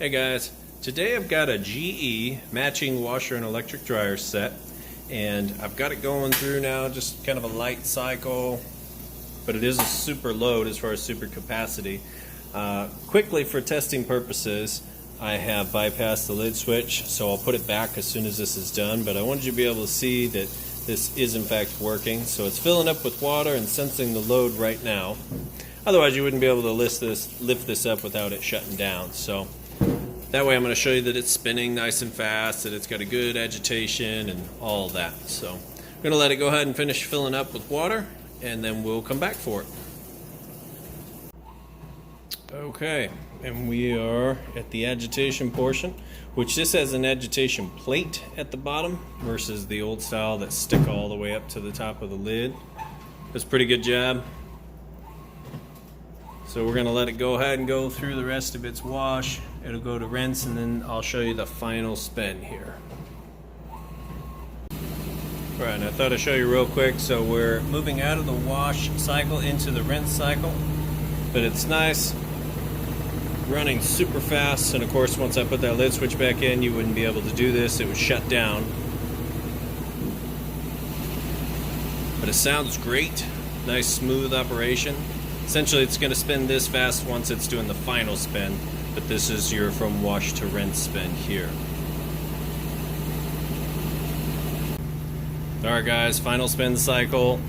Hey guys, today I've got a GE matching washer and electric dryer set, and I've got it going through now, just kind of a light cycle, but it is a super load as far as super capacity. Quickly, for testing purposes, I have bypassed the lid switch, so I'll put it back as soon as this is done, but I wanted you to be able to see that this is in fact working. So it's filling up with water and sensing the load right now. Otherwise you wouldn't be able to lift this up without it shutting down. So that way I'm going to show you that it's spinning nice and fast, that it's got a good agitation and all that. So I'm going to let it go ahead and finish filling up with water, and then we'll come back for it. Okay, and we are at the agitation portion, which this has an agitation plate at the bottom versus the old style that stick all the way up to the top of the lid. Does a pretty good job. So we're going to let it go ahead and go through the rest of its wash. It'll go to rinse, and then I'll show you the final spin here. Alright, and I thought I'd show you real quick. So we're moving out of the wash cycle into the rinse cycle, but it's nice, running super fast. And of course, once I put that lid switch back in, you wouldn't be able to do this. It would shut down. But it sounds great. Nice smooth operation. Essentially it's going to spin this fast once it's doing the final spin, but this is your from wash to rinse spin here. Alright guys, final spin cycle.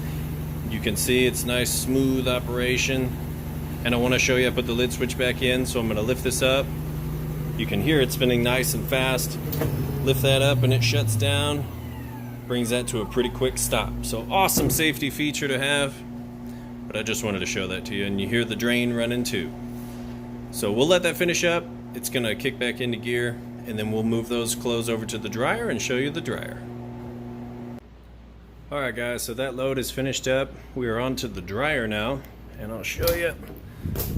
You can see it's nice smooth operation. And I want to show you, I put the lid switch back in, so I'm going to lift this up. You can hear it spinning nice and fast. Lift that up and it shuts down. Brings that to a pretty quick stop. So awesome safety feature to have. But I just wanted to show that to you, and you hear the drain running too. So we'll let that finish up. It's going to kick back into gear, and then we'll move those clothes over to the dryer and show you the dryer. Alright guys, so that load is finished up. We are on to the dryer now, and I'll show you.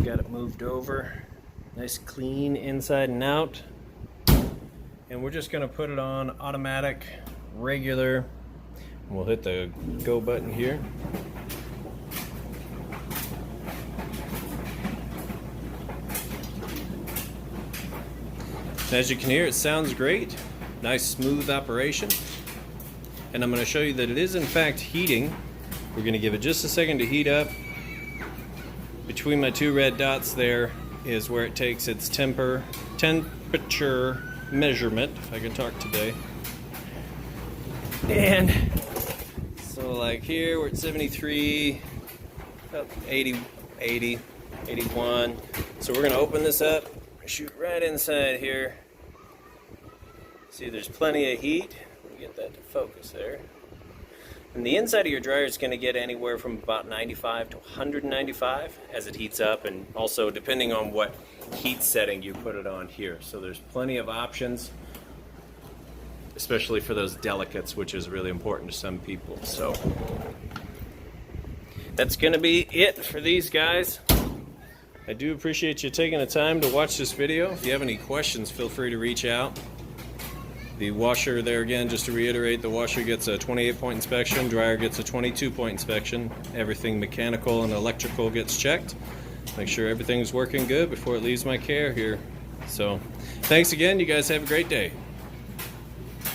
Got it moved over. Nice clean inside and out. And we're just going to put it on automatic, regular. We'll hit the go button here. As you can hear, it sounds great. Nice smooth operation. And I'm going to show you that it is in fact heating. We're going to give it just a second to heat up. Between my two red dots there is where it takes its temperature measurement, if I can talk today. And so like here we're at 73, up 80, 81. So we're going to open this up. Shoot right inside here. See, there's plenty of heat. Let me get that to focus there. And the inside of your dryer is going to get anywhere from about 95 to 195 as it heats up, and also depending on what heat setting you put it on here. So there's plenty of options, especially for those delicates, which is really important to some people. So that's going to be it for these guys. I do appreciate you taking the time to watch this video. If you have any questions, feel free to reach out. The washer there again, just to reiterate, the washer gets a 28-point inspection, dryer gets a 22-point inspection. Everything mechanical and electrical gets checked. Make sure everything's working good before it leaves my care here. So, thanks again. You guys have a great day.